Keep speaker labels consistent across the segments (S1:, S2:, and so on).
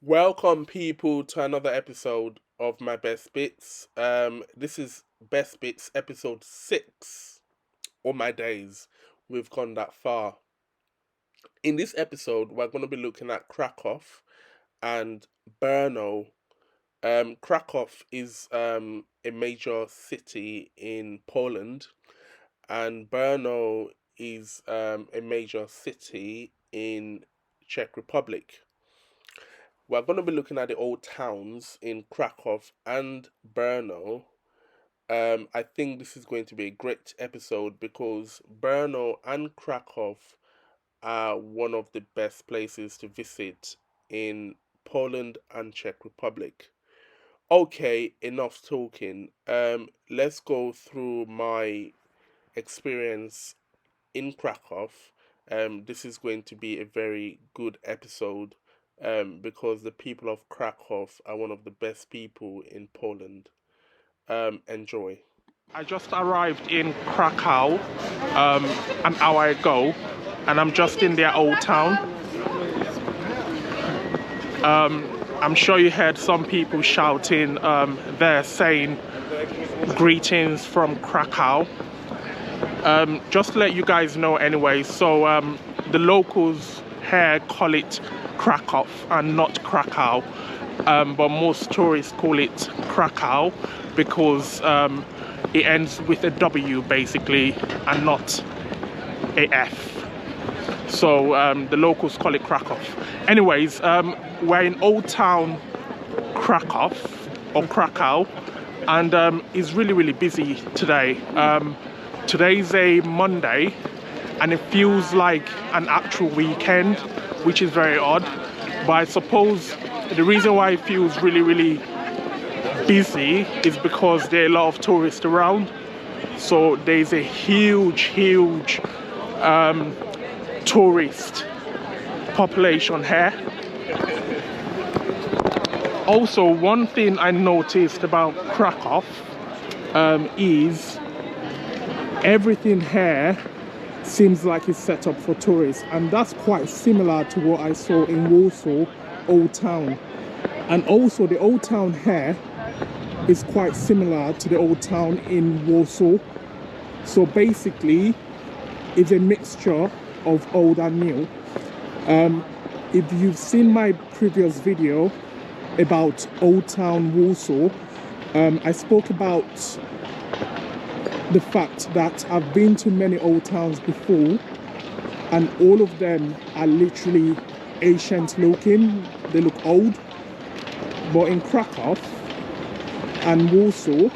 S1: Welcome, people, to another episode of my Best Bits. This is Best Bits episode 6. All my days, we've gone that far. In this episode, we're going to be looking at Krakow and Brno. Krakow is a major city in Poland, and Brno is a major city in Czech Republic. We're going to be looking at the old towns in Krakow and Brno. I think this is going to be a great episode because Brno and Krakow are one of the best places to visit in Poland and Czech Republic. Okay, enough talking. Let's go through my experience in Krakow. This is going to be a very good episode because the people of Krakow are one of the best people in Poland. Enjoy. I just arrived in Krakow an hour ago, and I'm just in their old town. I'm sure you heard some people shouting there saying greetings from Krakow. Just to let you guys know anyway, so the locals here call it Krakow and not Krakow, but most tourists call it Krakow because it ends with a W basically and not a F. So the locals call it Krakow. Anyways, we're in Old Town Krakow or Krakow, and it's really busy today. Today's a Monday and it feels like an actual weekend, which is very odd. But I suppose the reason why it feels really busy is because there are a lot of tourists around. So there's a huge tourist population here. Also, one thing I noticed about Krakow is everything here seems like it's set up for tourists, and that's quite similar to what I saw in Warsaw Old Town. And also the Old Town here is quite similar to the Old Town in Warsaw. So basically it's a mixture of old and new. If you've seen my previous video about Old Town Warsaw, I spoke about the fact that I've been to many old towns before and all of them are literally ancient looking. They look old. But in Krakow and Warsaw,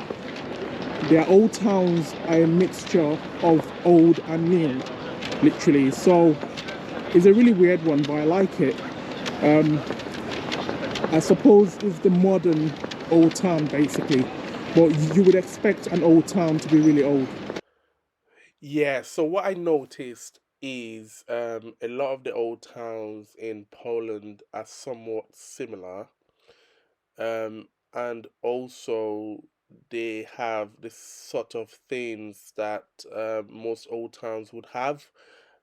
S1: their old towns are a mixture of old and new, literally. So it's a really weird one, but I like it. I suppose it's the modern old town basically. But you would expect an old town to be really old. Yeah, so what I noticed is a lot of the old towns in Poland are somewhat similar. And also they have this sort of things that most old towns would have.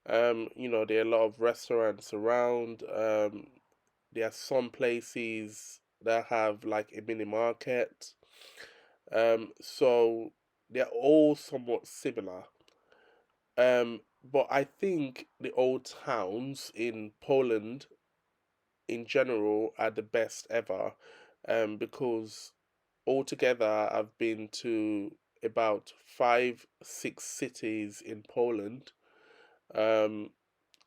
S1: There are a lot of restaurants around. There are some places that have like a mini market. So they're all somewhat similar. But I think the old towns in Poland in general are the best ever. Because altogether I've been to about 5, 6 cities in Poland. Um,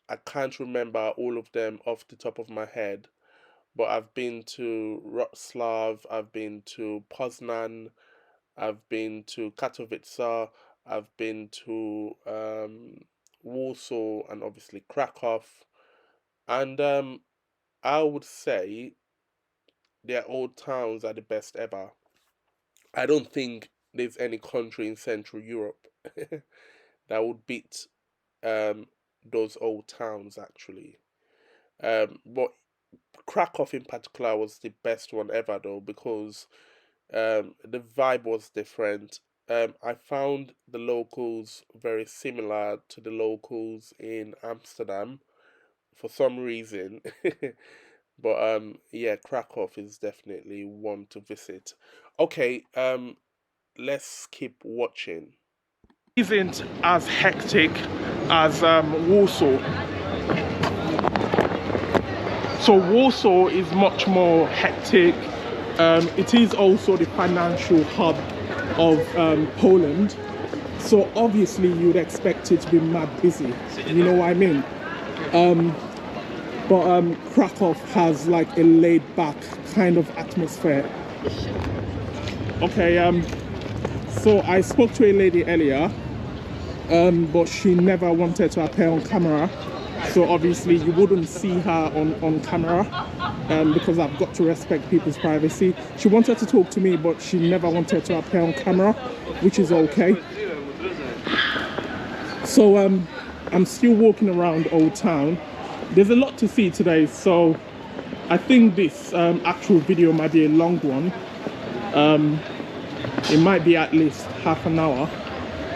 S1: I can't remember all of them off the top of my head, but I've been to Wrocław, I've been to Poznan, I've been to Katowice, I've been to Warsaw, and obviously Krakow. And I would say their old towns are the best ever. I don't think there's any country in Central Europe that would beat um, those old towns actually. But Krakow in particular was the best one ever though because the vibe was different. I found the locals very similar to the locals in Amsterdam for some reason. But yeah, Krakow is definitely one to visit. Okay, let's keep watching. Isn't as hectic as Warsaw. So Warsaw is much more hectic. It is also the financial hub of Poland. So obviously you'd expect it to be mad busy. You know what I mean? But Krakow has like a laid-back kind of atmosphere. Okay, so I spoke to a lady earlier, but she never wanted to appear on camera. So obviously you wouldn't see her on camera, because I've got to respect people's privacy. She wanted to talk to me, but she never wanted to appear on camera, which is okay. So I'm still walking around Old Town. There's a lot to see today, so I think this actual video might be a long one. It might be at least half an hour,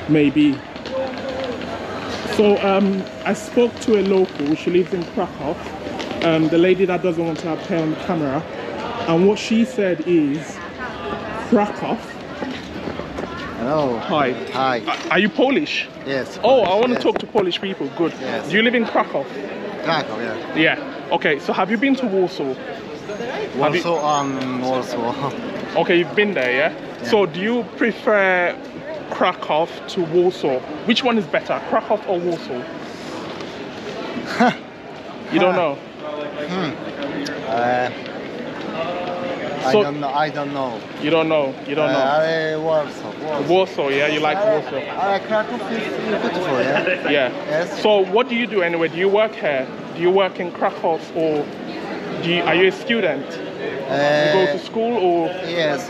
S1: maybe. So I spoke to a local. She lives in Krakow, the lady that doesn't want to appear on the camera, and what she said is Krakow.
S2: Hello.
S1: Hi.
S2: Hi.
S1: Are you Polish?
S2: Yes.
S1: Oh, I want to
S2: yes.
S1: talk to Polish people. Good.
S2: Yes.
S1: Do you live in Krakow?
S2: Krakow, yeah.
S1: Yeah. Okay, so have you been to Warsaw?
S2: Warsaw.
S1: Okay, you've been there, yeah? So do you prefer Krakow to Warsaw? Which one is better, Krakow or Warsaw? You don't know?
S2: I don't know.
S1: You don't know? You don't know?
S2: Warsaw.
S1: Warsaw, yeah? You like Warsaw?
S2: Krakow is beautiful, yeah?
S1: Yeah.
S2: Yes.
S1: So what do you do anyway? Do you work here? Do you work in Krakow, or are you a student? You go to school or?
S2: Yes.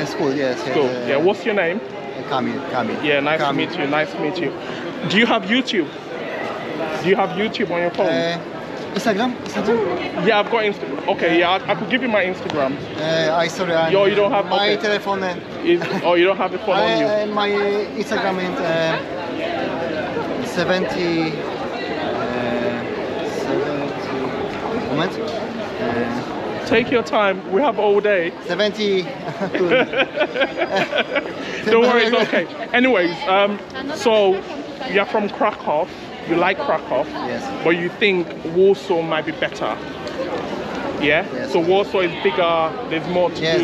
S2: School, yes.
S1: School. Yeah. What's your name?
S2: Kamil.
S1: Yeah, nice to meet you. Nice to meet you. Do you have YouTube? Do you have YouTube on your phone?
S2: Instagram?
S1: Yeah, I've got Instagram. Okay, yeah, I could give you my Instagram.
S2: Sorry.
S1: Yo, you don't have
S2: my telephone.
S1: Oh, you don't have the phone on you.
S2: My Instagram is 70. Moment.
S1: Take your time. We have all day.
S2: 70.
S1: Don't worry, it's okay. Anyways, so you're from Krakow. You like Krakow,
S2: yes,
S1: but you think Warsaw might be better. Yeah?
S2: Yes.
S1: So Warsaw is bigger, there's more to do.
S2: Yes,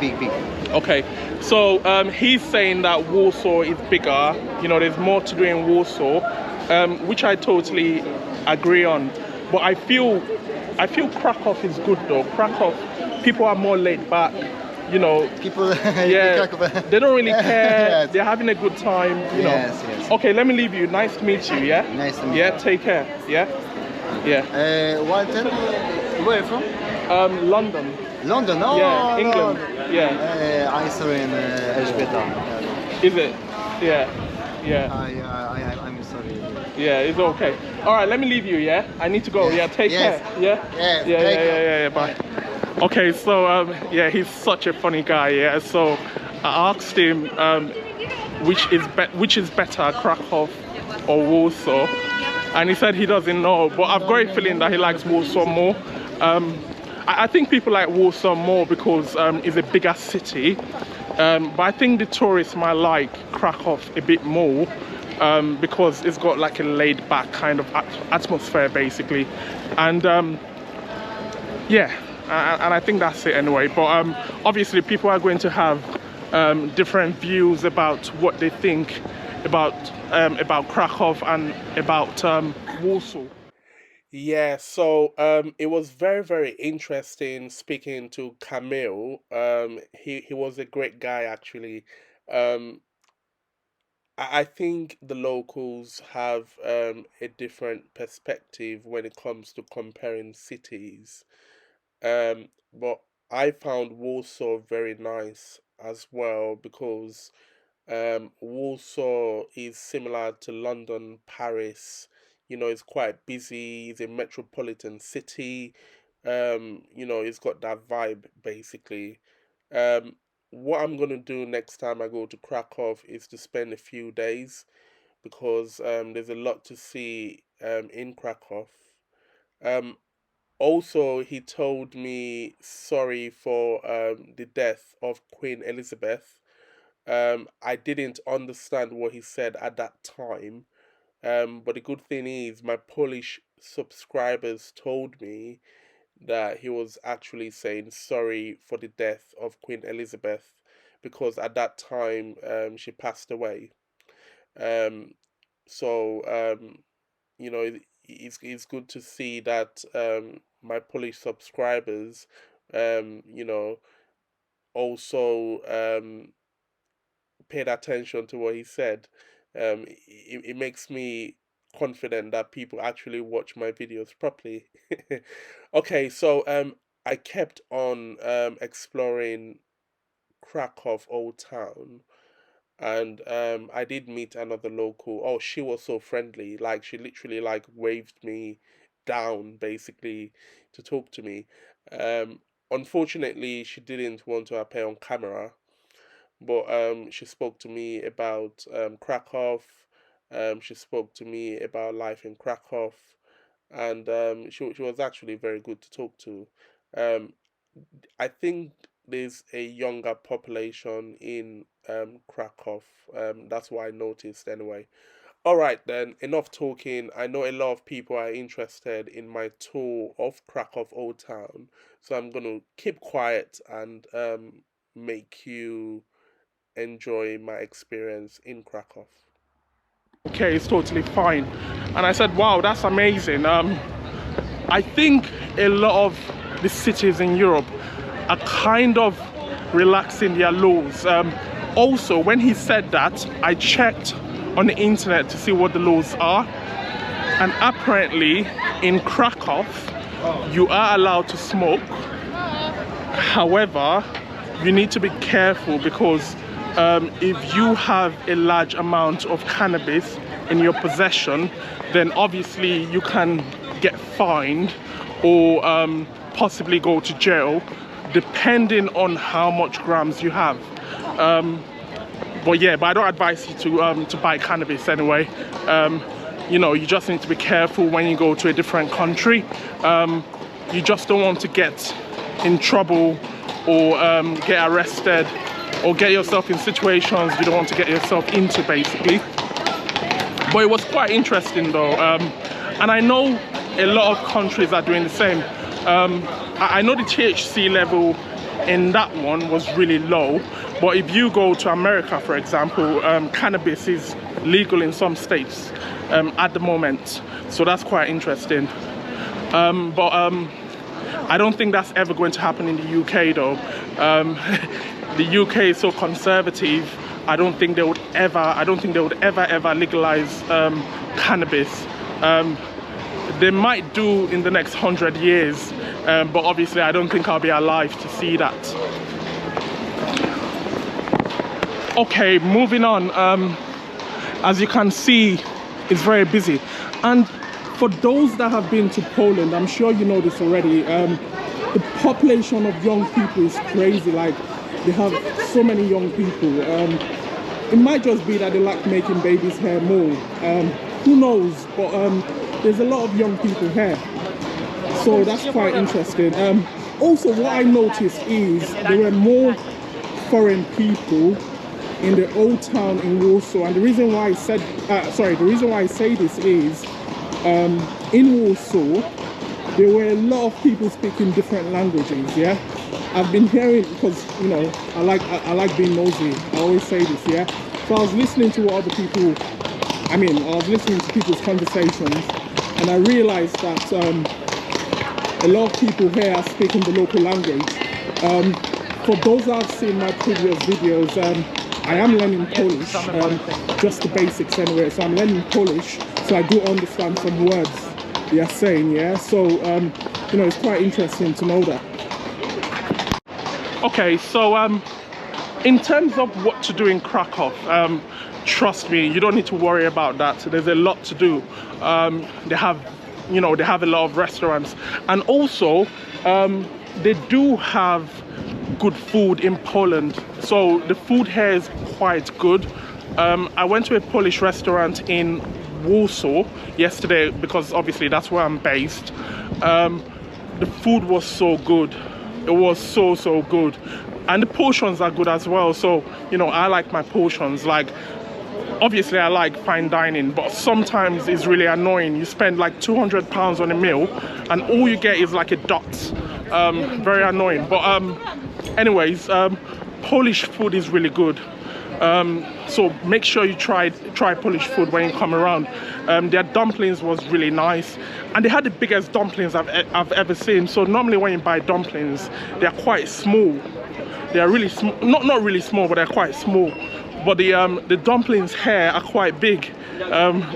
S2: big.
S1: Okay, so he's saying that Warsaw is bigger, you know, there's more to do in Warsaw, which I totally agree on. But I feel Krakow is good though. Krakow, people are more laid back. You know,
S2: people,
S1: yeah, they don't really care.
S2: Yes.
S1: They're having a good time. You know.
S2: Yes.
S1: Okay, let me leave you. Nice to meet you. Yeah.
S2: Nice to meet you.
S1: Yeah. Take care. Yeah.
S2: Walter, where are you from?
S1: London.
S2: London. Oh,
S1: yeah, England.
S2: No.
S1: Yeah.
S2: I saw in Elżbieta.
S1: Is it? Yeah. Yeah.
S2: I'm sorry.
S1: Yeah, it's okay. All right, let me leave you. Yeah. I need to go.
S2: Yes.
S1: Yeah. Take care. Yeah. Yeah. Bye. Okay, so yeah, he's such a funny guy. Yeah, so I asked him which is better, Krakow or Warsaw, and he said he doesn't know. But I've got a feeling that he likes Warsaw more. I think people like Warsaw more because it's a bigger city. But I think the tourists might like Krakow a bit more because it's got like a laid-back kind of atmosphere, basically, and yeah. And I think that's it anyway. But obviously people are going to have different views about what they think about Krakow and about Warsaw. Yeah, so it was very, very interesting speaking to Kamil. He was a great guy actually. I think the locals have a different perspective when it comes to comparing cities. But I found Warsaw very nice as well because Warsaw is similar to London, Paris. You know, it's quite busy. It's a metropolitan city. You know, it's got that vibe basically. What I'm gonna do next time I go to Krakow is to spend a few days because there's a lot to see in Krakow. Um, Also, he told me sorry for the death of Queen Elizabeth. I didn't understand what he said at that time. But the good thing is, my Polish subscribers told me that he was actually saying sorry for the death of Queen Elizabeth, because at that time she passed away. Um, so you know, it's good to see that my Polish subscribers, you know, also paid attention to what he said. It makes me confident that people actually watch my videos properly. Okay, so I kept on exploring Krakow Old Town, and I did meet another local. Oh, she was so friendly. Like, she literally like waved me down basically to talk to me. Um, Unfortunately, she didn't want to appear on camera, but she spoke to me about Krakow. She spoke to me about life in Krakow, and she was actually very good to talk to. Um, I think there's a younger population in Krakow. That's what I noticed anyway. All right, then, enough talking. I know a lot of people are interested in my tour of Krakow Old Town, so I'm going to keep quiet and make you enjoy my experience in Krakow. Okay, it's totally fine. And I said, wow, that's amazing. I think a lot of the cities in Europe are kind of relaxing their laws. Also, when he said that, I checked on the internet to see what the laws are. And apparently, in Krakow, you are allowed to smoke. However, you need to be careful, because if you have a large amount of cannabis in your possession, then obviously you can get fined or possibly go to jail, depending on how much grams you have. But I don't advise you to buy cannabis anyway. You know, you just need to be careful when you go to a different country. You just don't want to get in trouble or get arrested or get yourself in situations you don't want to get yourself into, basically. But it was quite interesting though, and I know a lot of countries are doing the same. I know the THC level in that one was really low, but if you go to America, for example, cannabis is legal in some states at the moment, so that's quite interesting. But I don't think that's ever going to happen in the UK though. The UK is so conservative. I don't think they would ever legalize cannabis. They might do in the next 100 years, but obviously I don't think I'll be alive to see that. Okay, moving on. As you can see, it's very busy. And for those that have been to Poland, I'm sure you know this already, the population of young people is crazy. Like, they have so many young people. It might just be that they like making babies here more. Who knows? But there's a lot of young people here, so that's quite interesting. Also, what I noticed is there were more foreign people in the old town in Warsaw, and the reason why I said, the reason why I say this is, in Warsaw, there were a lot of people speaking different languages. Yeah, I've been hearing, because you know I like being nosy. I always say this. Yeah, so I was listening to what other people. I was listening to people's conversations, and I realized that a lot of people here are speaking the local language. For those that have seen my previous videos, I am learning Polish, just the basics anyway. So I'm learning Polish, so I do understand some words they are saying. Yeah, so you know, it's quite interesting to know that. Okay, so in terms of what to do in Krakow, trust me, you don't need to worry about that. There's a lot to do. They have a lot of restaurants, and also they do have good food in Poland. So the food here is quite good. I went to a Polish restaurant in Warsaw yesterday, because obviously that's where I'm based. The the food was so good. It was so good, and the portions are good as well. So you know, I like my portions. Like, obviously I like fine dining, but sometimes it's really annoying. You spend like £200 on a meal and all you get is like a dot. Very annoying. But anyways, Polish food is really good. So make sure you try Polish food when you come around. Their dumplings was really nice, and they had the biggest dumplings I've ever seen. So normally when you buy dumplings, they're quite small. They're really small, not really small, but they're quite small. But the dumplings here are quite big,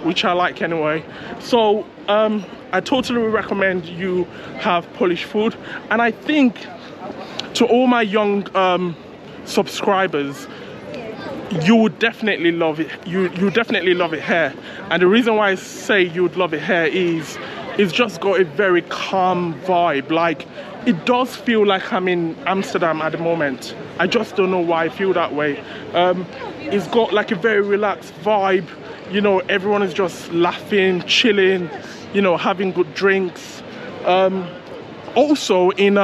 S1: which I like anyway. So I totally recommend you have Polish food, and I think to all my young subscribers, you would definitely love it. You definitely love it here, and the reason why I say you would love it here is it's just got a very calm vibe. Like, it does feel like I'm in Amsterdam at the moment. I just don't know why I feel that way. It's got like a very relaxed vibe. You know, everyone is just laughing, chilling, you know, having good drinks. Also in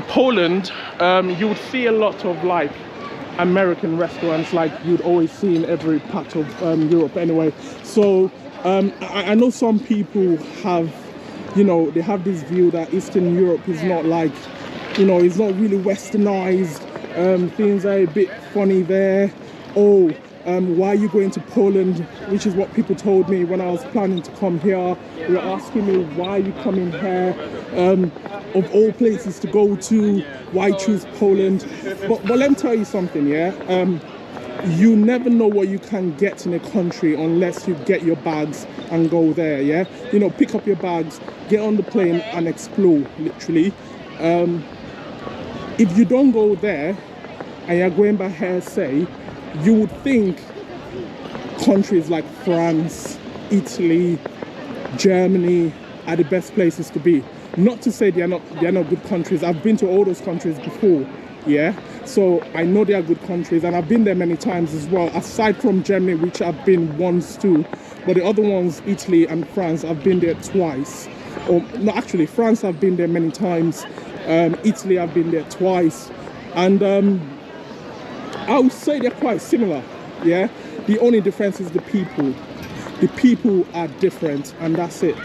S1: Poland, you would see a lot of like American restaurants, like you'd always see in every part of Europe anyway. So I know some people have, you know, they have this view that Eastern Europe is not like, you know, it's not really westernized. Things are a bit funny there. Oh, why are you going to Poland? Which is what people told me when I was planning to come here. They were asking me, why are you coming here? Of all places to go to, why choose Poland? But let me tell you something, yeah? You never know what you can get in a country unless you get your bags and go there, yeah? You know, pick up your bags, get on the plane and explore, literally. If you don't go there and you're going by hearsay, you would think countries like France, Italy, Germany are the best places to be. Not to say they're not good countries. I've been to all those countries before, yeah? So I know they are good countries, and I've been there many times as well, aside from Germany, which I've been once too. But the other ones, Italy and France, I've been there twice. Or no, actually, France I've been there many times. Italy I've been there twice. And I would say they're quite similar, yeah? The only difference is the people. The people are different, and that's it.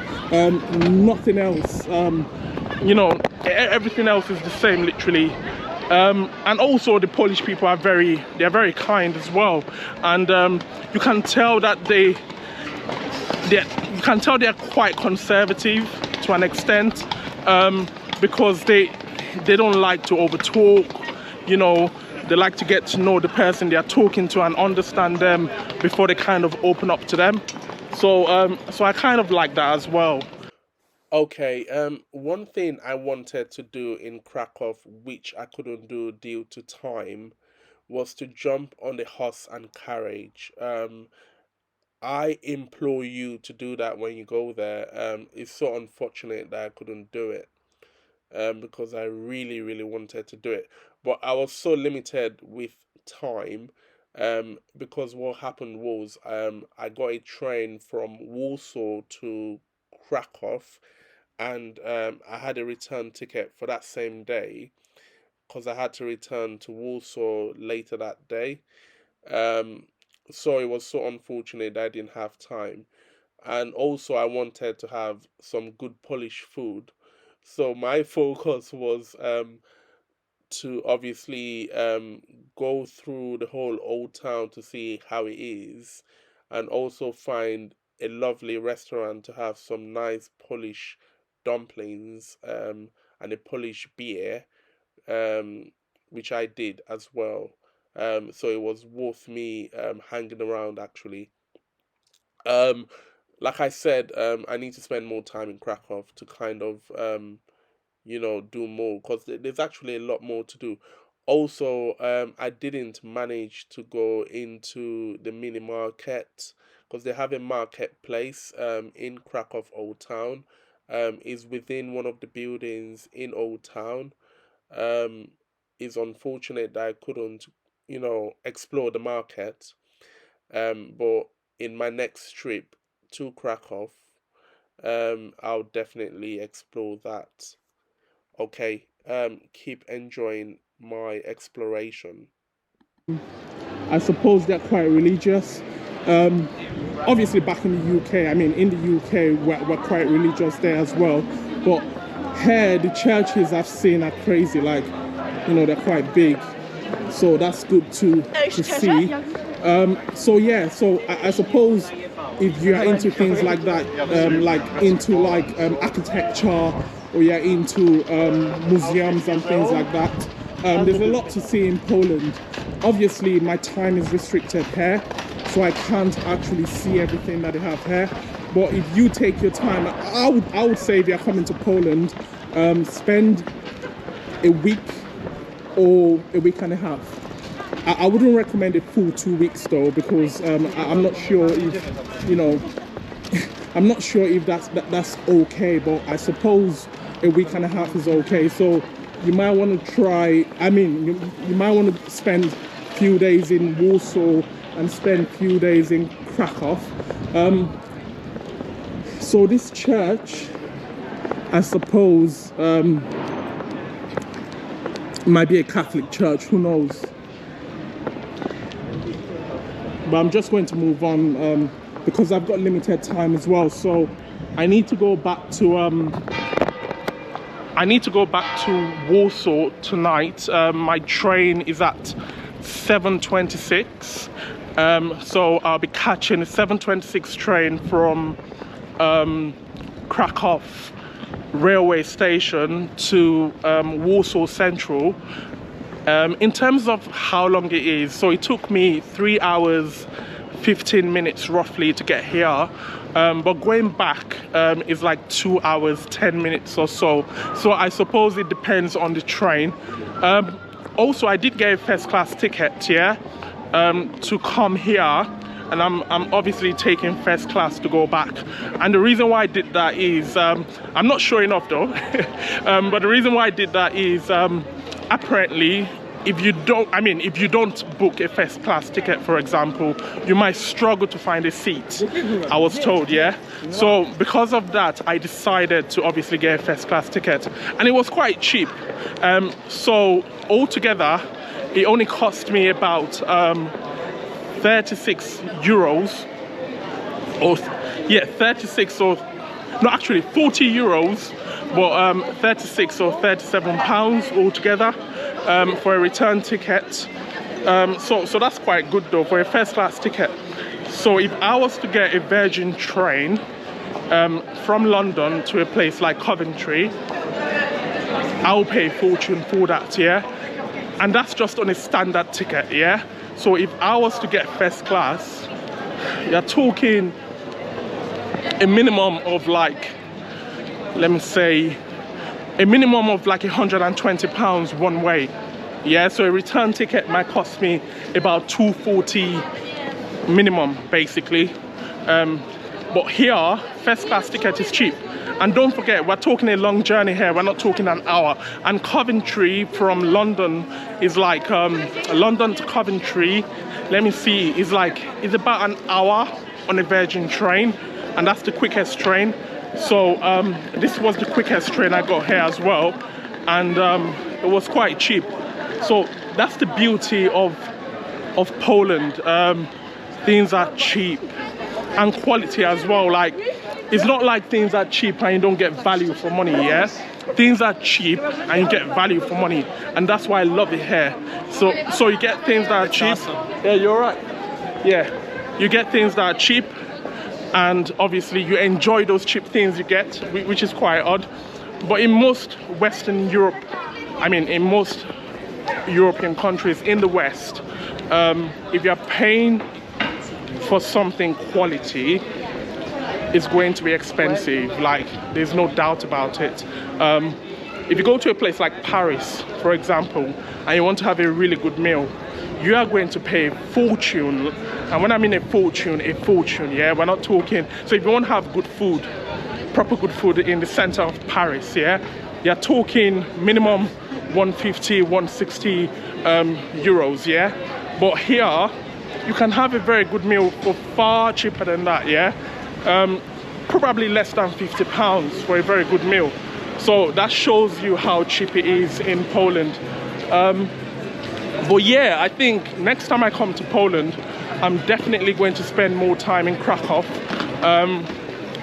S1: Nothing else. You know, everything else is the same, literally. And also the Polish people are they're very kind as well. And you can tell that they're quite conservative to an extent, because they don't like to overtalk, you know. They like to get to know the person they are talking to and understand them before they kind of open up to them. So so I kind of like that as well. Okay, one thing I wanted to do in Krakow, which I couldn't do due to time, was to jump on the horse and carriage. I implore you to do that when you go there. It's so unfortunate that I couldn't do it, because I really wanted to do it. But I was so limited with time, because what happened was I got a train from Warsaw to Krakow, and I had a return ticket for that same day because I had to return to Warsaw later that day. So it was so unfortunate that I didn't have time. And also, I wanted to have some good Polish food. So my focus was to obviously go through the whole old town to see how it is, and also find a lovely restaurant to have some nice Polish dumplings and a Polish beer, which I did as well. So it was worth me hanging around actually. Um, like I said, I need to spend more time in Krakow to kind of you know, do more because there's actually a lot more to do. Also, I didn't manage to go into the mini market because they have a marketplace in Krakow Old Town. Is within one of the buildings in Old Town. Um, it's unfortunate that I couldn't, you know, explore the market. But in my next trip to Krakow, I'll definitely explore that. Okay, keep enjoying my exploration. I suppose they're quite religious. Obviously back in the UK, I mean in the UK we're quite religious there as well, but here the churches I've seen are crazy, like, you know, they're quite big, so that's good to see. So yeah, so I suppose if you're into things like that, like into like architecture, or you're into museums and things like that, there's a lot to see in Poland. Obviously my time is restricted here, so I can't actually see everything that they have here. But if you take your time, I would say if you're coming to Poland, spend a week or a week and a half. I wouldn't recommend a full 2 weeks though, because I'm not sure if, you know, I'm not sure if that's okay, but I suppose a week and a half is okay. So you might want to try, I mean, you might want to spend a few days in Warsaw and spend a few days in Krakow. So this church, I suppose, might be a Catholic church, who knows? But I'm just going to move on because I've got limited time as well. So I need to go back to Warsaw tonight. My train is at 7:26. So I'll be catching a 7:26 train from Krakow railway station to Warsaw Central. In terms of how long it is, so it took me 3 hours 15 minutes roughly to get here, but going back is like 2 hours 10 minutes or so. So I suppose it depends on the train. Also, I did get a first class ticket, yeah, to come here, and I'm obviously taking first class to go back. And the reason why I did that is, I'm not showing off though, but the reason why I did that is apparently if you don't book a first class ticket, for example, you might struggle to find a seat, I was told, yeah. So because of that, I decided to obviously get a first class ticket, and it was quite cheap. So altogether it only cost me about 36 euros, or yeah, 36 or no, actually 40 euros, but 36 or 37 pounds altogether for a return ticket. So that's quite good though for a first class ticket. So if I was to get a Virgin train from London to a place like Coventry, I'll pay a fortune for that, yeah. And that's just on a standard ticket, yeah. So if I was to get first class, you're talking a minimum of like, let me say, a minimum of like £120 one way, yeah. So a return ticket might cost me about 240 minimum, basically. But here, first class ticket is cheap. And don't forget, we're talking a long journey here, we're not talking an hour. And Coventry from London is like, London to Coventry, let me see, is about an hour on a Virgin train, and that's the quickest train. So this was the quickest train I got here as well, and it was quite cheap. So that's the beauty of Poland. Things are cheap and quality as well. Like, it's not like things are cheap and you don't get value for money, yeah? Things are cheap and you get value for money, and that's why I love it here. So you get things that are cheap. Yeah, you're right. Yeah, you get things that are cheap, and obviously you enjoy those cheap things you get, which is quite odd. But in most Western Europe, I mean in most European countries in the West, if you're paying for something quality, it's going to be expensive. Like, there's no doubt about it. If you go to a place like Paris, for example, and you want to have a really good meal, you are going to pay a fortune. And when I mean a fortune, yeah, we're not talking. So if you want to have good food, proper good food in the center of Paris, yeah, you're talking minimum 150, 160 euros, yeah. But here, you can have a very good meal for far cheaper than that, yeah. probably less than £50 for a very good meal. So that shows you how cheap it is in Poland. But yeah, I think next time I come to Poland, I'm definitely going to spend more time in Krakow.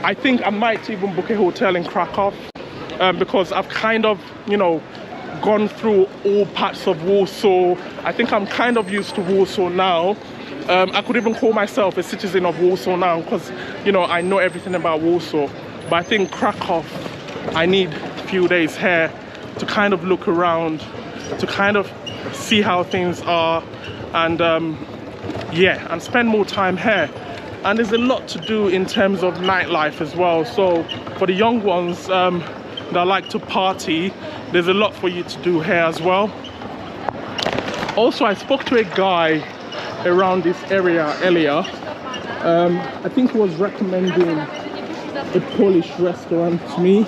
S1: I think I might even book a hotel in Krakow, because I've kind of, you know, gone through all parts of Warsaw. I think I'm kind of used to Warsaw now. I could even call myself a citizen of Warsaw now, because, you know, I know everything about Warsaw. But I think Krakow, I need a few days here to kind of look around, to kind of see how things are, and yeah, and spend more time here. And there's a lot to do in terms of nightlife as well. So for the young ones that like to party, there's a lot for you to do here as well. Also, I spoke to a guy around this area earlier. I think he was recommending a Polish restaurant to me,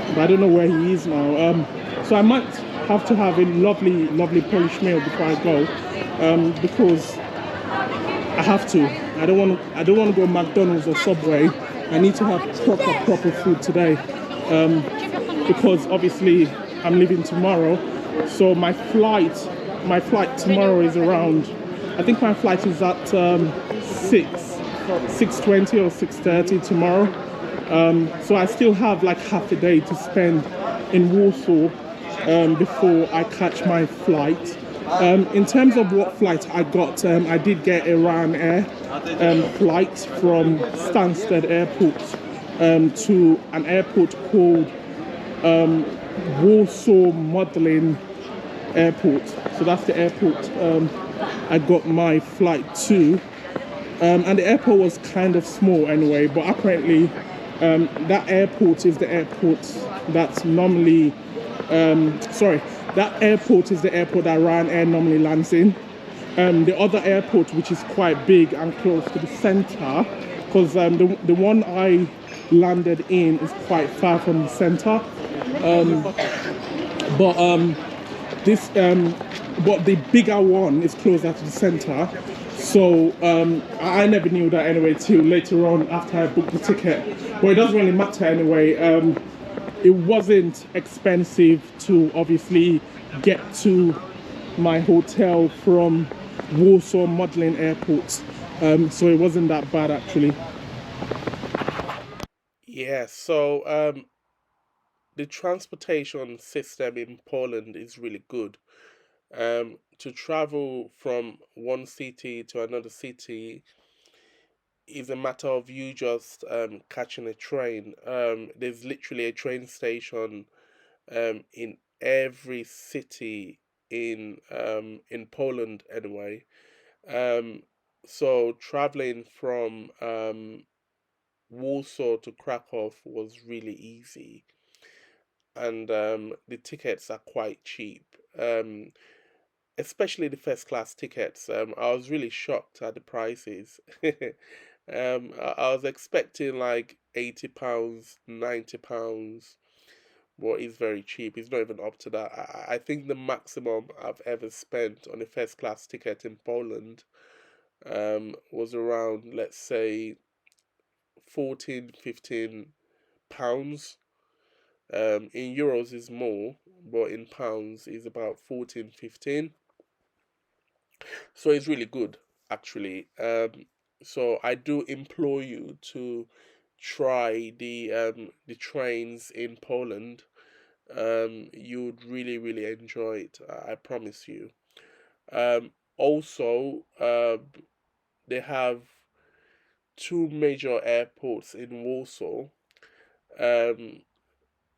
S1: but I don't know where he is now. So I might have to have a lovely Polish meal before I go, because I have to. I don't want to go McDonald's or Subway. I need to have proper food today, because obviously I'm leaving tomorrow. So my flight tomorrow is around, I think my flight is at 6:20 or 6:30 tomorrow. So I still have like half a day to spend in Warsaw before I catch my flight. In terms of what flight I got, I did get a Ryanair flight from Stansted Airport to an airport called Warsaw Modlin Airport. So that's the airport I got my flight to. And the airport was kind of small anyway, but apparently that airport is the airport that's normally, that airport is the airport that Ryanair normally lands in. The other airport, which is quite big and close to the center, because the one I landed in is quite far from the center. But the bigger one is closer to the center. So I never knew that anyway till later on after I booked the ticket. But it doesn't really matter anyway. It wasn't expensive to obviously get to my hotel from Warsaw Modlin Airport. So it wasn't that bad actually. Yeah, so the transportation system in Poland is really good. To travel from one city to another city is a matter of you just catching a train. There's literally a train station in every city in Poland anyway. So traveling from Warsaw to Krakow was really easy, and the tickets are quite cheap. Especially the first class tickets. I was really shocked at the prices. I was expecting like £80, £90, but it's very cheap. It's not even up to that. I think the maximum I've ever spent on a first class ticket in Poland was around, let's say, 14, £15. In euros is more, but in pounds is about 14, 15. So it's really good, actually. So I do implore you to try the trains in Poland. You'd really enjoy it. I promise you. Also, they have two major airports in Warsaw.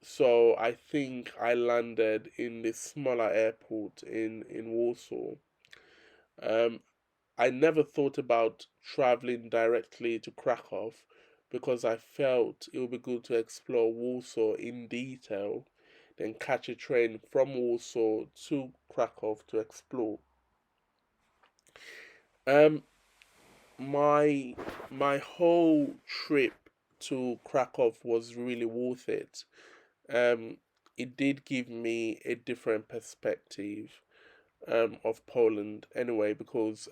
S1: So I think I landed in the smaller airport in Warsaw. I never thought about traveling directly to Krakow because I felt it would be good to explore Warsaw in detail, then catch a train from Warsaw to Krakow to explore. My whole trip to Krakow was really worth it. It did give me a different perspective of Poland anyway, because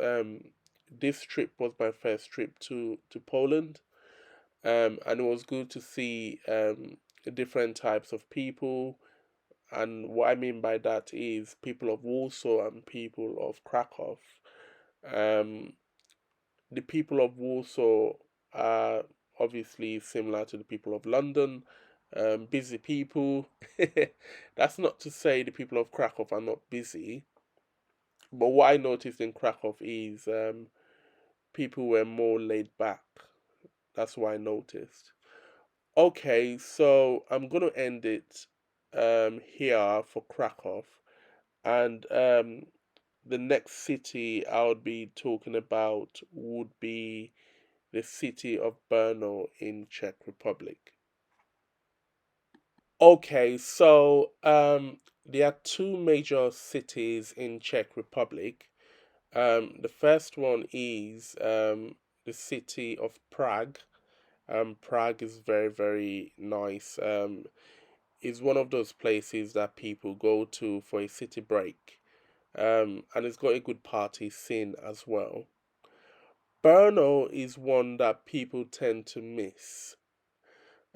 S1: this trip was my first trip to Poland. and it was good to see different types of people. And what I mean by that is people of Warsaw and people of Krakow. Um, the people of Warsaw are obviously similar to the people of London, busy people. That's not to say the people of Krakow are not busy, but what I noticed in Krakow is people were more laid back. That's what I noticed. Okay, so I'm gonna end it here for Krakow, and the next city I would be talking about would be the city of Brno in Czech Republic. Okay, so there are two major cities in Czech Republic. The first one is the city of Prague. Prague is very, very nice. It's one of those places that people go to for a city break. And it's got a good party scene as well. Brno is one that people tend to miss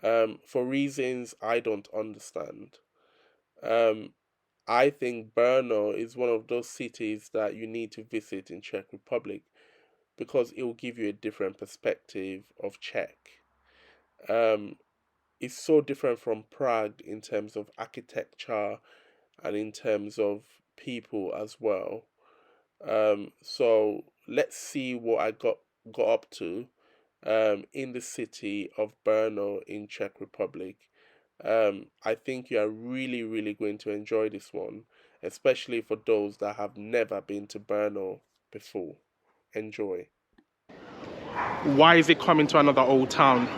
S1: for reasons I don't understand. I think Brno is one of those cities that you need to visit in Czech Republic because it will give you a different perspective of Czech. It's so different from Prague in terms of architecture and in terms of people as well. So let's see what I got up to in the city of Brno in Czech Republic. I think you are really, really going to enjoy this one, especially for those that have never been to Brno before. Enjoy. Why is it coming to another old town?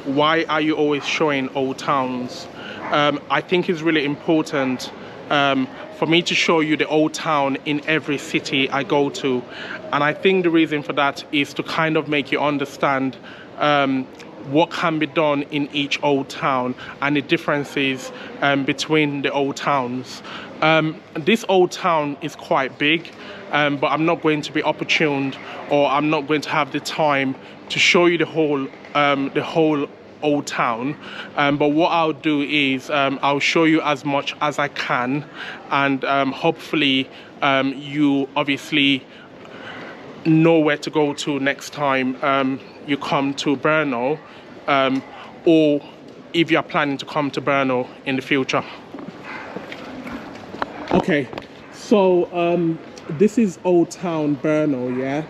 S1: Why are you always showing old towns? I think it's really important for me to show you the old town in every city I go to. And I think the reason for that is to kind of make you understand what can be done in each old town and the differences between the old towns. This old town is quite big, but I'm not going to be opportune, or I'm not going to have the time to show you the whole old town, but what I'll do is I'll show you as much as I can, and hopefully you obviously know where to go to next time you come to Brno, or if you're planning to come to Brno in the future. Okay, so this is Old Town Brno, yeah.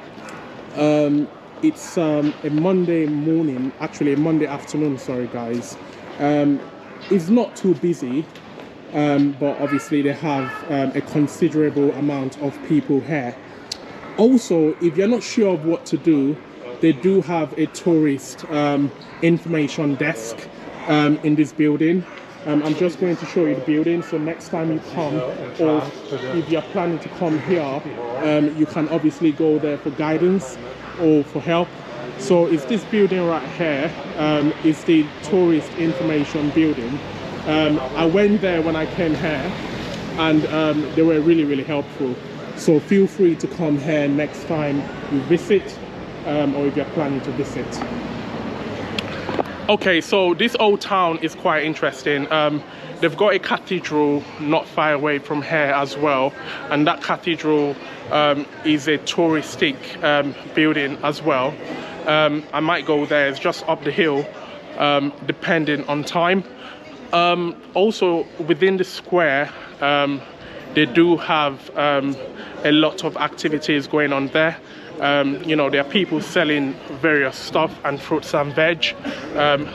S1: It's a Monday morning, actually a Monday afternoon, sorry guys. It's not too busy, but obviously they have a considerable amount of people here. Also, if you're not sure of what to do, they do have a tourist information desk in this building. I'm just going to show you the building, so next time you come, or if you're planning to come here, you can obviously go there for guidance or for help. So it's this building right here, is the tourist information building. I went there when I came here, and they were really, really helpful. So feel free to come here next time you visit, or if you're planning to visit. Okay, so this old town is quite interesting. They've got a cathedral not far away from here as well, and that cathedral is a touristic building as well. I might go there, it's just up the hill, depending on time. Also within the square, they do have a lot of activities going on there. You know, there are people selling various stuff and fruits and veg.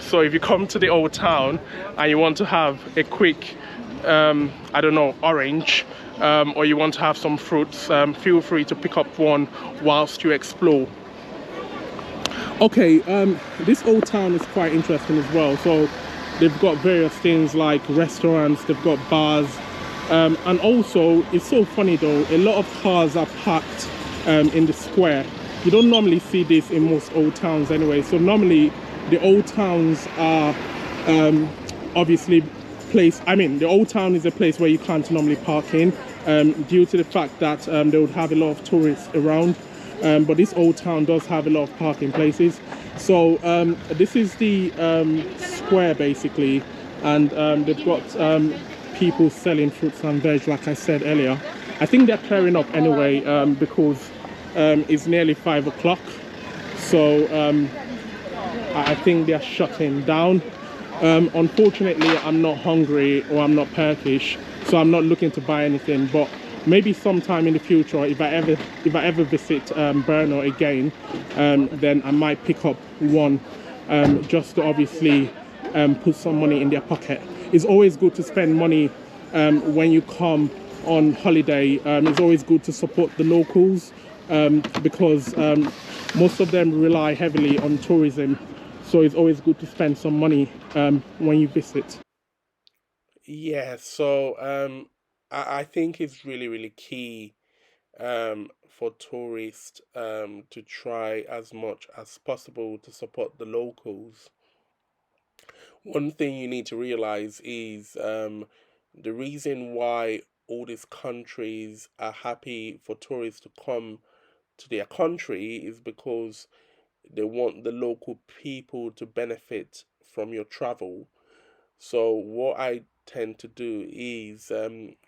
S1: So if you come to the old town and you want to have a quick, I don't know, orange, or you want to have some fruits, feel free to pick up one whilst you explore. Okay, this old town is quite interesting as well. So they've got various things like restaurants, they've got bars, and also it's so funny though, a lot of cars are parked in the square. You don't normally see this in most old towns anyway. So normally the old towns are obviously the old town is a place where you can't normally park in due to the fact that they would have a lot of tourists around. But this old town does have a lot of parking places. So this is the square basically, and they've got people selling fruits and veg, like I said earlier. I think they're clearing up anyway because it's nearly 5 o'clock. So I think they're shutting down. Unfortunately, I'm not hungry or I'm not Turkish, so I'm not looking to buy anything. But maybe sometime in the future, if I ever visit Brno again, then I might pick up one just to obviously put some money in their pocket. It's always good to spend money when you come on holiday. It's always good to support the locals because most of them rely heavily on tourism. So it's always good to spend some money when you visit. Yeah, so I think it's really, really key for tourists to try as much as possible to support the locals. One thing you need to realize is the reason why all these countries are happy for tourists to come to their country is because they want the local people to benefit from your travel. So what I tend to do is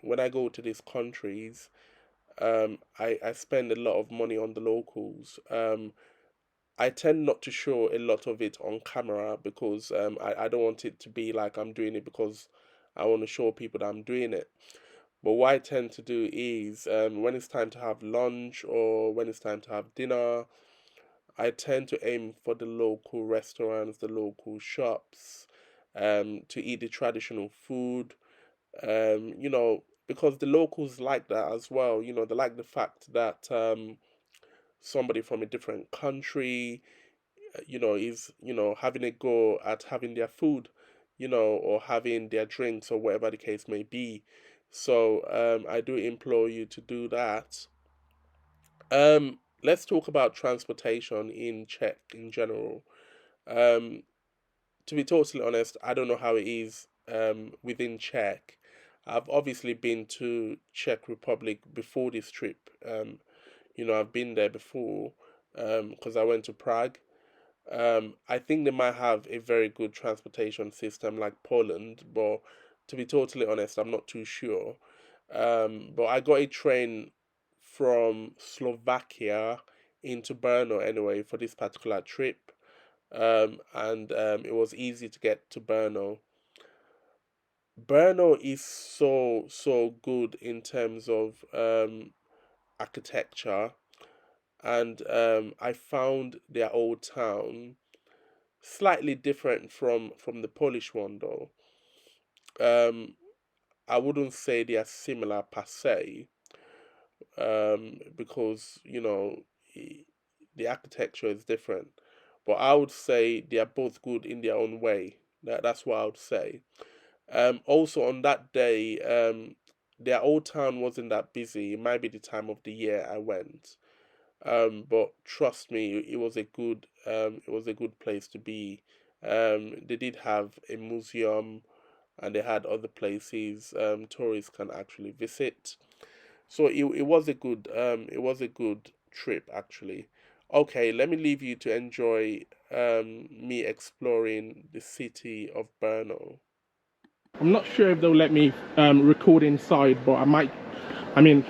S1: when I go to these countries, I spend a lot of money on the locals. I tend not to show a lot of it on camera because I don't want it to be like I'm doing it because I want to show people that I'm doing it. But what I tend to do is when it's time to have lunch or when it's time to have dinner, I tend to aim for the local restaurants, the local shops, to eat the traditional food, because the locals like that as well. They like the fact that somebody from a different country, is, having a go at having their food, or having their drinks or whatever the case may be. So I do implore you to do that. Let's talk about transportation in Czech in general. Um, to be totally honest, I don't know how it is within Czech. I've obviously been to Czech Republic before this trip. I've been there before because I went to Prague. I think they might have a very good transportation system like Poland, but to be totally honest, I'm not too sure. But I got a train from Slovakia into Brno anyway for this particular trip, and it was easy to get to Brno. Brno is so good in terms of architecture, and I found their old town slightly different from the Polish one though. Um, I wouldn't say they are similar per se, because the architecture is different, but I would say they are both good in their own way. That's what I would say. Also on that day, their old town wasn't that busy. It might be the time of the year I went. But trust me, it was a good place to be. They did have a museum, and they had other places tourists can actually visit. So it was a good trip actually. Okay, let me leave you to enjoy me exploring the city of Brno. I'm not sure if they'll let me record inside, but I mean,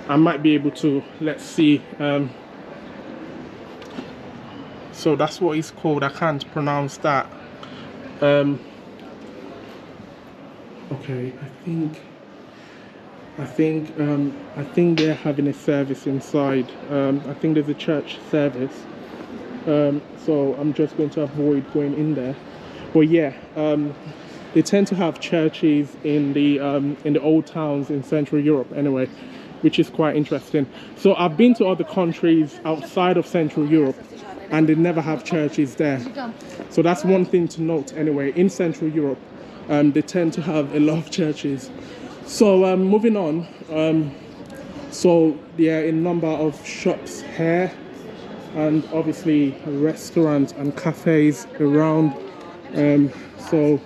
S1: I might be able to. Let's see. So that's what it's called. I can't pronounce that. Okay, I think they're having a service inside. I think there's a church service. So I'm just going to avoid going in there. But yeah, they tend to have churches in the old towns in Central Europe anyway, which is quite interesting. So I've been to other countries outside of Central Europe, and they never have churches there. So that's one thing to note anyway. In Central Europe, they tend to have a lot of churches. So moving on, so there are a number of shops here, and obviously restaurants and cafes around. So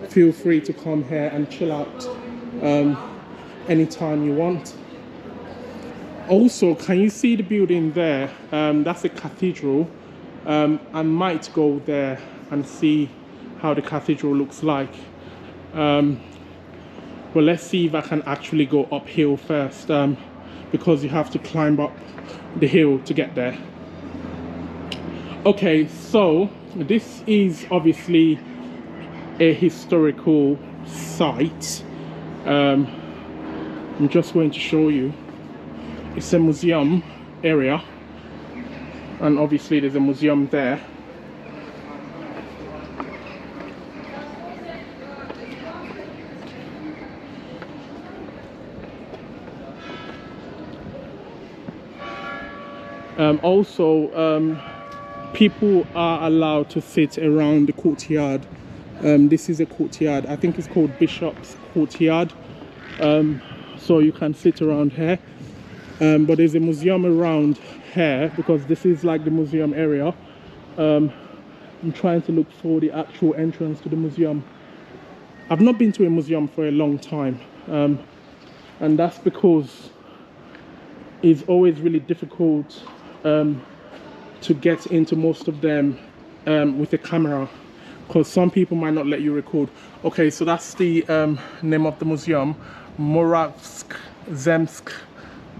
S1: feel free to come here and chill out anytime you want. Also, can you see the building there? That's a cathedral. I might go there and see how the cathedral looks like. But let's see if I can actually go uphill first, because you have to climb up the hill to get there. Okay, so this is obviously a historical site. I'm just going to show you. It's a museum area, and obviously there's a museum there. People are allowed to sit around the courtyard. This is a courtyard. I think it's called Bishop's Courtyard. So you can sit around here. But there's a museum around here because this is like the museum area. I'm trying to look for the actual entrance to the museum. I've not been to a museum for a long time. And that's because it's always really difficult to get into most of them with a camera, because some people might not let you record. Okay, so that's the name of the museum, Moravsk Zemsk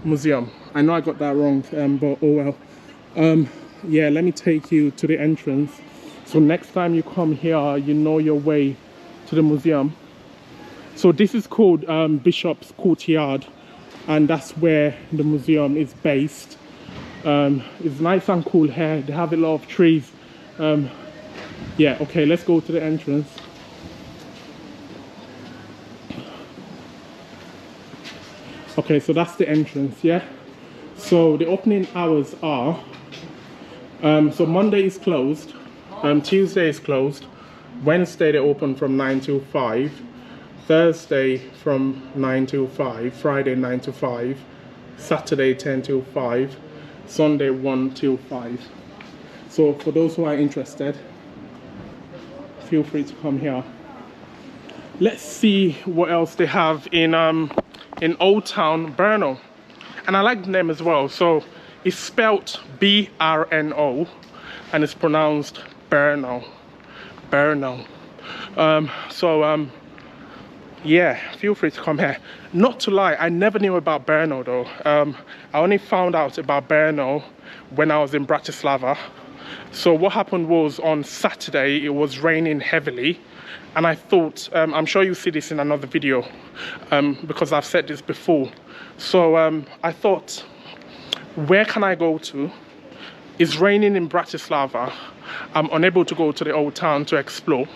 S1: Museum. I know I got that wrong, but oh well. Yeah, let me take you to the entrance. So next time you come here, you know your way to the museum. So this is called Bishop's Courtyard, and that's where the museum is based. It's nice and cool here. They have a lot of trees. Yeah, okay, let's go to the entrance. Okay, so that's the entrance, yeah? So the opening hours are, so Monday is closed, Tuesday is closed, Wednesday they open from 9 till 5, Thursday from 9 till 5, Friday 9 to 5, Saturday 10 till 5, Sunday 1 till 5. So for those who are interested, feel free to come here. Let's see what else they have in Old Town Brno. And I like the name as well. So it's spelled B-R-N-O and it's pronounced Brno. Brno. Yeah, feel free to come here. Not to lie, I never knew about Brno though. I only found out about Brno when I was in Bratislava. So what happened was on Saturday, it was raining heavily. And I thought, I'm sure you'll see this in another video, because I've said this before. So I thought, where can I go to? It's raining in Bratislava. I'm unable to go to the old town to explore.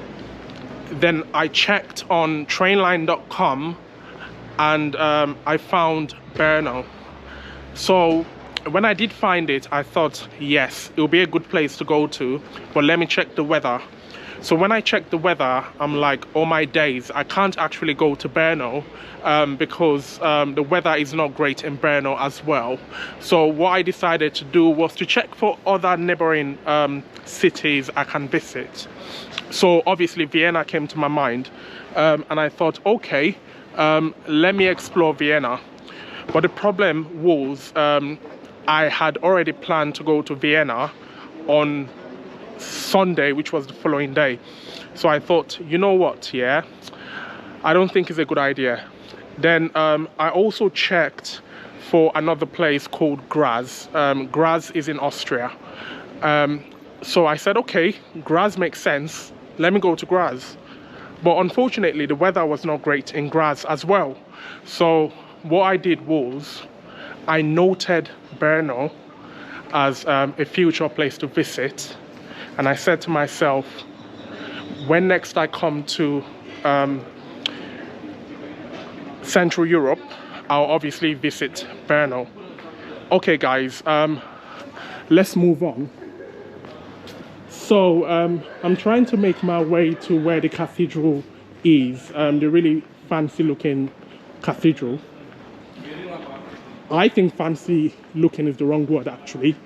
S1: Then I checked on trainline.com and I found Brno. So when I did find it, I thought, yes, it will be a good place to go to, but let me check the weather. So when I checked the weather, I'm like, oh my days, I can't actually go to Brno because the weather is not great in Brno as well. So what I decided to do was to check for other neighboring cities I can visit. So obviously Vienna came to my mind, and I thought, okay, let me explore Vienna. But the problem was I had already planned to go to Vienna on Sunday, which was the following day. So I thought, you know what, yeah, I don't think it's a good idea. Then I also checked for another place called Graz. Graz is in Austria. So I said, okay, Graz makes sense. Let me go to Graz. But unfortunately, the weather was not great in Graz as well. So what I did was I noted Brno as a future place to visit. And I said to myself, when next I come to Central Europe, I'll obviously visit Brno. Okay guys, let's move on. So I'm trying to make my way to where the cathedral is, the really fancy looking cathedral. I think fancy looking is the wrong word actually.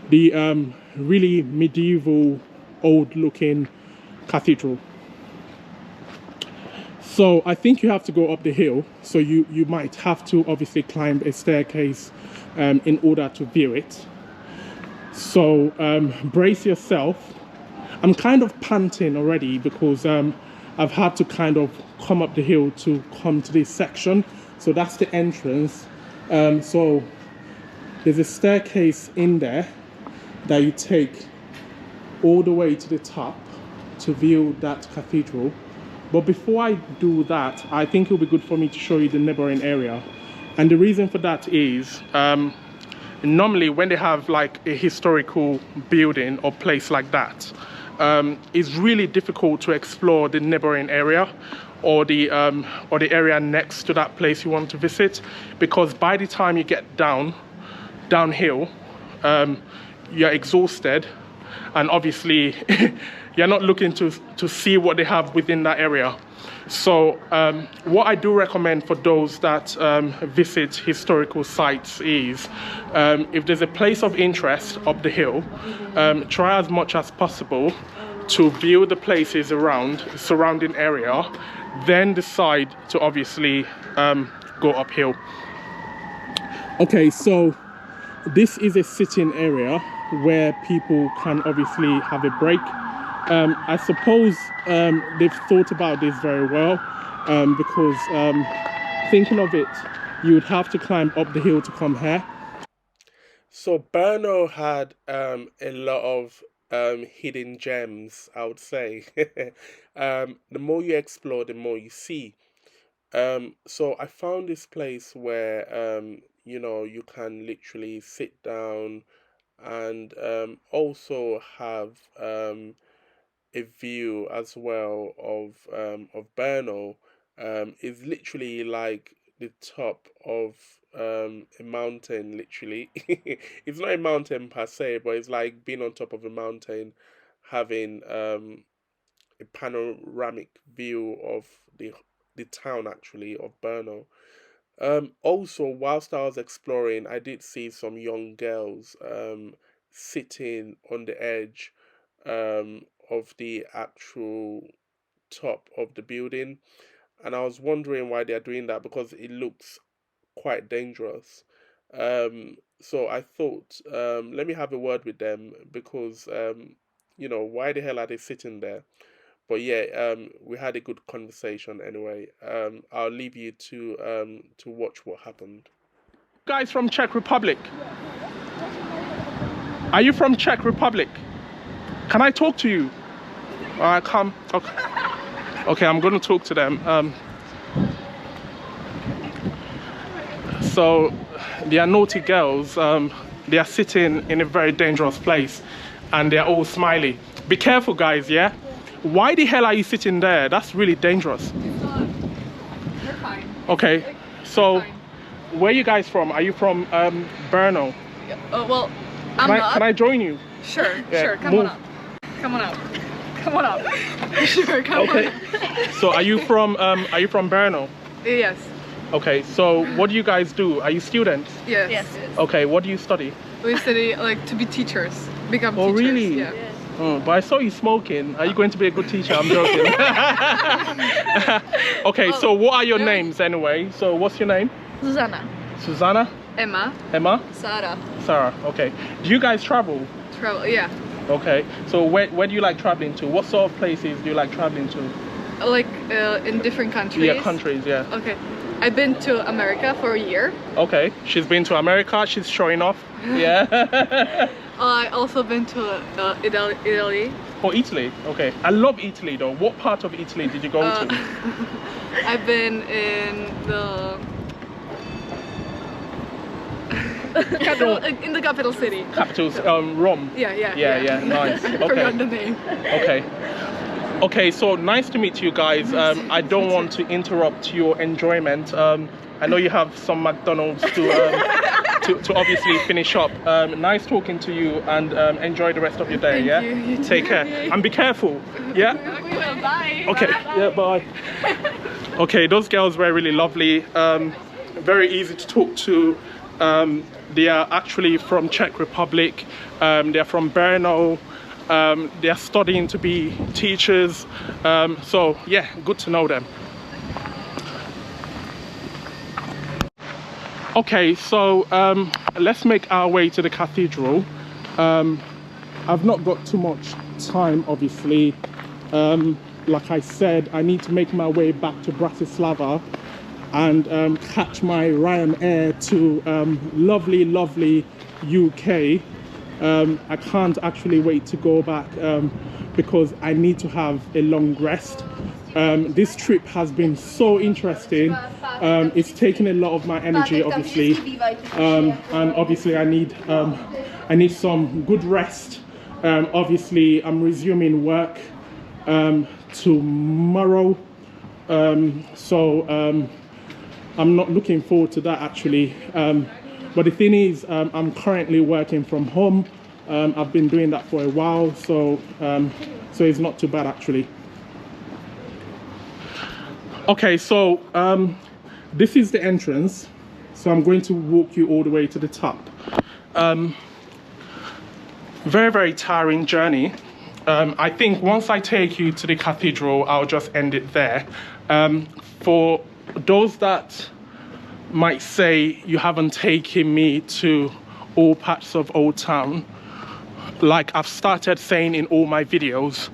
S1: The really medieval, old looking cathedral. So I think you have to go up the hill. So you might have to obviously climb a staircase in order to view it. So brace yourself. I'm kind of panting already because I've had to kind of come up the hill to come to this section. So that's the entrance. So there's a staircase in there that you take all the way to the top to view that cathedral. But before I do that, I think it'll be good for me to show you the neighboring area. And the reason for that is normally when they have like a historical building or place like that, it's really difficult to explore the neighboring area or the area next to that place you want to visit, because by the time you get downhill, you're exhausted, and obviously you're not looking to see what they have within that area. So what I do recommend for those that visit historical sites is if there's a place of interest up the hill, try as much as possible to view the places around the surrounding area, then decide to obviously go uphill. Okay, so this is a sitting area where people can obviously have a break. I suppose they've thought about this very well, because thinking of it, you would have to climb up the hill to come here. So Brno had a lot of hidden gems, I would say. The more you explore, the more you see. So I found this place where you know, you can literally sit down and also have a view as well of Brno. Is literally like the top of a mountain, literally. It's not a mountain per se, but it's like being on top of a mountain, having a panoramic view of the town actually of Brno. Also, whilst I was exploring, I did see some young girls sitting on the edge of the actual top of the building, and I was wondering why they're doing that, because it looks quite dangerous. So I thought, let me have a word with them, because you know, why the hell are they sitting there? But yeah, we had a good conversation anyway. I'll leave you to watch what happened. Guys from Czech Republic. Are you from Czech Republic? Can I talk to you? Come. Okay. Okay, I'm going to talk to them. So, they are naughty girls. They are sitting in a very dangerous place, and they are all smiley. Be careful, guys, yeah? Why the hell are you sitting there? That's really dangerous.
S3: They're fine.
S1: Okay, so where are you guys from? Are you from Brno?
S3: Well, I'm not.
S1: Can I join you?
S3: Sure,
S1: Yeah,
S3: sure. Come
S1: move.
S3: on up. Come on up. Come on up. Sure, come
S1: Okay.
S3: on.
S1: So are you from Brno?
S3: Yes.
S1: Okay, so what do you guys do? Are you students?
S3: Yes.
S4: Yes.
S1: Okay, what do you study?
S3: We study like to be teachers, become
S1: Oh,
S3: teachers.
S1: really?
S3: Yeah.
S1: Oh, but I saw you smoking. Are you going to be a good teacher? I'm joking. Okay, so what are your names anyway? So what's your name?
S4: Susanna.
S1: Susanna?
S3: Emma.
S1: Emma?
S4: Sarah.
S1: Sarah. Okay. Do you guys travel?
S3: Travel. Yeah.
S1: Okay. So where do you like traveling to? What sort of places do you like traveling to?
S3: Like in different countries.
S1: Yeah, countries, yeah.
S3: Okay. I've been to America for a year.
S1: Okay. She's been to America. She's showing off. Yeah.
S3: I also been to Italy.
S1: Oh, Italy. Okay. I love Italy though. What part of Italy did you go to?
S3: I've been in the capital city.
S1: Capitals, Rome.
S3: Yeah.
S1: Nice. Okay.
S3: Forgot the name.
S1: Okay, so nice to meet you guys. I don't want to interrupt your enjoyment. I know you have some McDonald's to obviously finish up. Nice talking to you, and enjoy the rest of your day.
S3: Thank
S1: Yeah.
S3: you. You too.
S1: Take care and be careful. Yeah.
S3: Bye.
S1: Okay. Yeah. Bye. Okay, those girls were really lovely. Very easy to talk to. They are actually from Czech Republic. They are from Brno. They are studying to be teachers. So yeah, good to know them. Okay, so let's make our way to the cathedral. I've not got too much time, obviously. Like I said, I need to make my way back to Bratislava and catch my Ryanair to lovely, lovely UK. I can't actually wait to go back because I need to have a long rest. This trip has been so interesting. It's taken a lot of my energy, obviously, and obviously I need some good rest. Obviously, I'm resuming work tomorrow, so I'm not looking forward to that actually. But the thing is, I'm currently working from home. I've been doing that for a while, so it's not too bad actually. Okay, so this is the entrance. So I'm going to walk you all the way to the top. Very, very tiring journey. I think once I take you to the cathedral, I'll just end it there. For those that might say you haven't taken me to all parts of Old Town, like I've started saying in all my videos,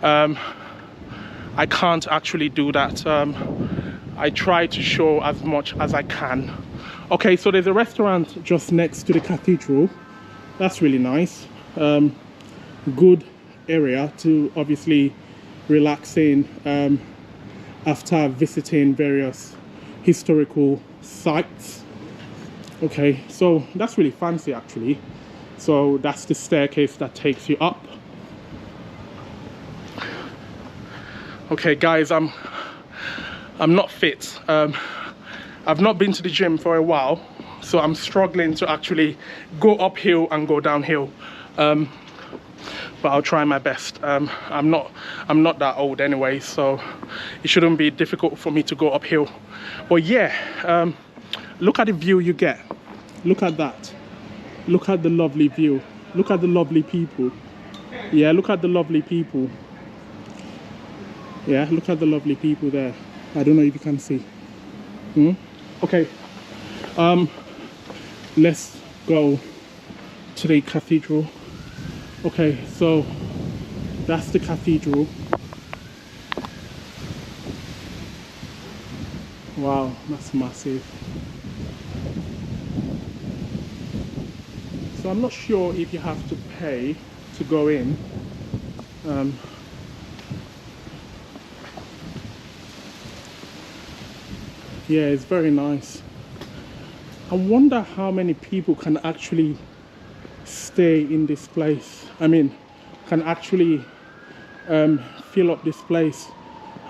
S1: I can't actually do that. I try to show as much as I can. Okay, so there's a restaurant just next to the cathedral. That's really nice. Good area to obviously relax in after visiting various historical sites. Okay, so that's really fancy actually. So that's the staircase that takes you up. Okay guys, I'm not fit. I've not been to the gym for a while, so I'm struggling to actually go uphill and go downhill. But I'll try my best. I'm not that old anyway, so it shouldn't be difficult for me to go uphill. But yeah, look at the view you get. Look at that. Look at the lovely view. Look at the lovely people. Yeah, look at the lovely people. Yeah, look at the lovely people there. I don't know if you can see. Okay, let's go to the cathedral. Okay, so that's the cathedral. Wow, that's massive. So I'm not sure if you have to pay to go in. Yeah, it's very nice. I wonder how many people can actually stay in this place. I mean, can actually fill up this place.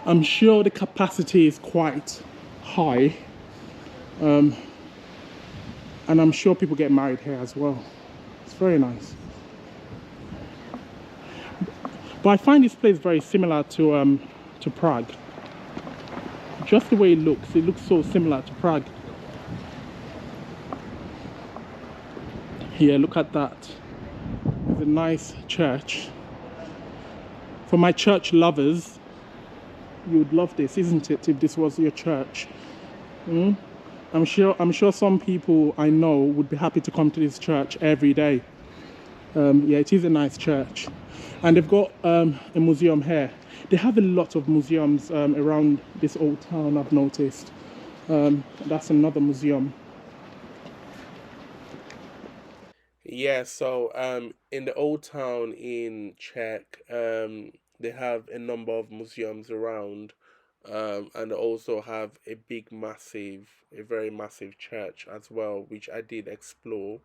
S1: I'm sure the capacity is quite high. And I'm sure people get married here as well. It's very nice. But I find this place very similar to Prague. Just the way it looks so similar to Prague. Here, look at that. It's a nice church. For my church lovers, you would love this, isn't it, if this was your church? I'm sure some people I know would be happy to come to this church every day. Yeah, it is a nice church. And they've got a museum here. They have a lot of museums around this old town, I've noticed. That's another museum.
S4: Yeah, so in the old town in Czech, they have a number of museums around, and they also have a very massive church as well, which I did explore.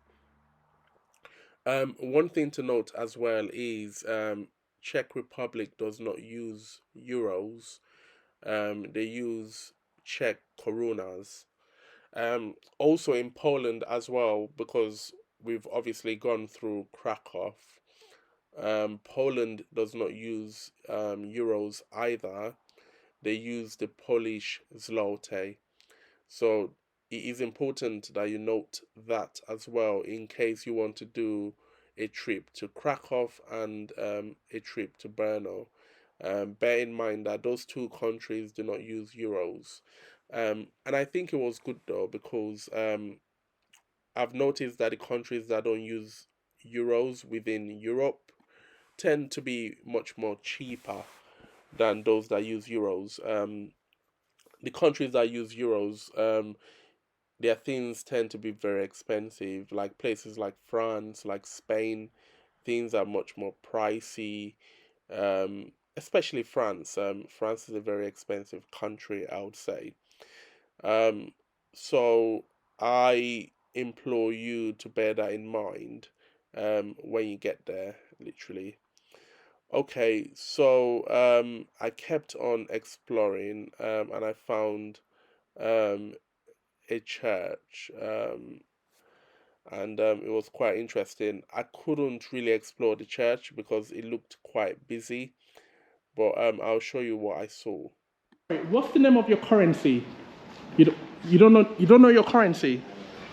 S4: One thing to note as well is Czech Republic does not use euros. They use Czech korunas. Also in Poland as well, because we've obviously gone through Krakow. Poland does not use euros either. They use the Polish zloty. So it is important that you note that as well in case you want to do a trip to Krakow and a trip to Brno. Bear in mind that those two countries do not use euros. And I think it was good though, because I've noticed that the countries that don't use euros within Europe tend to be much more cheaper than those that use euros. The countries that use euros, their things tend to be very expensive. Like places like France, like Spain, things are much more pricey. Especially France. France is a very expensive country, I would say. Um, so I implore you to bear that in mind when you get there, literally. Okay, so I kept on exploring and I found um, a church and it was quite interesting. I couldn't really explore the church because it looked quite busy, but I'll show you what I saw.
S1: What's the name of your currency? You don't know your currency?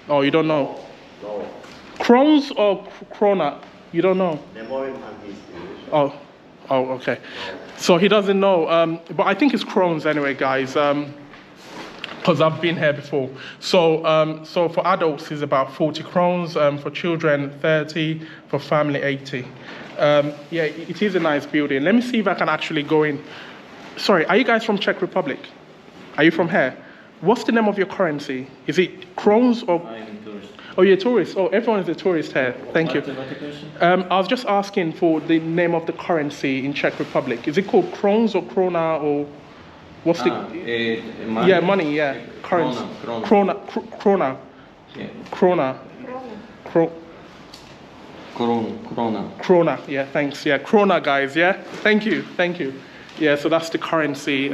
S1: Oh, you don't know.
S2: No.
S1: Krones or krona? You don't know. Oh, okay. So he doesn't know. But I think it's krones anyway, guys. Because I've been here before. So for adults it's about 40 krones. For children 30. For family 80. Yeah, it is a nice building. Let me see if I can actually go in. Sorry, are you guys from Czech Republic? Are you from here? What's the name of your currency? Is it krones or?
S5: I'm a tourist.
S1: Oh, you're a tourist. Oh, everyone is a tourist here. Thank you. I was just asking for the name of the currency in Czech Republic. Is it called krones or krona or what's
S5: money?
S1: Yeah, money. Yeah, currency. Krona.
S5: Yeah.
S1: Krona. Krona. Yeah, thanks. Yeah, krona, guys. Yeah, thank you. Yeah, so that's the currency.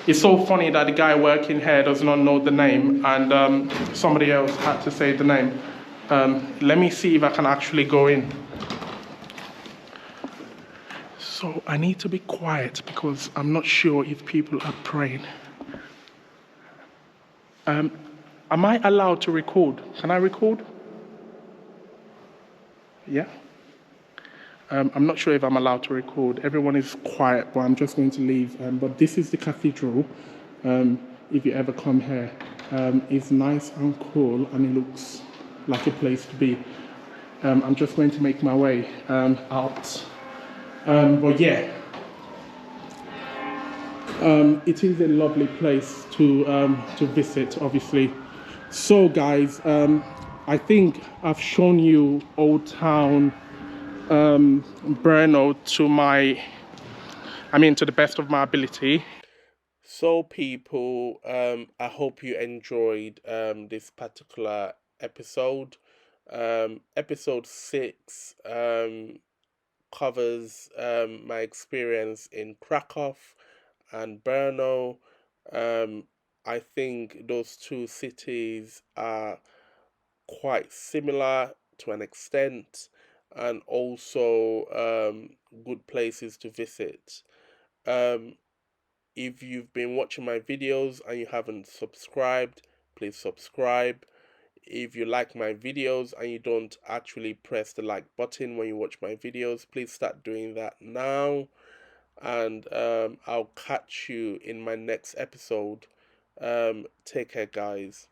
S1: It's so funny that the guy working here does not know the name and somebody else had to say the name. Let me see if I can actually go in. So I need to be quiet because I'm not sure if people are praying. Am I allowed to record? Can I record? Yeah? I'm not sure if I'm allowed to record. Everyone is quiet, but I'm just going to leave. But this is the cathedral. If you ever come here, it's nice and cool, and it looks like a place to be. I'm just going to make my way out. But yeah, it is a lovely place to visit, obviously. So, guys, I think I've shown you Old Town. Brno to the best of my ability.
S4: So people, I hope you enjoyed this particular episode. Episode 6 covers my experience in Krakow and Brno. I think those two cities are quite similar to an extent, and also good places to visit. If you've been watching my videos and you haven't subscribed, please subscribe. If you like my videos and you don't actually press the like button when you watch my videos, please start doing that now. And I'll catch you in my next episode. Take care, guys.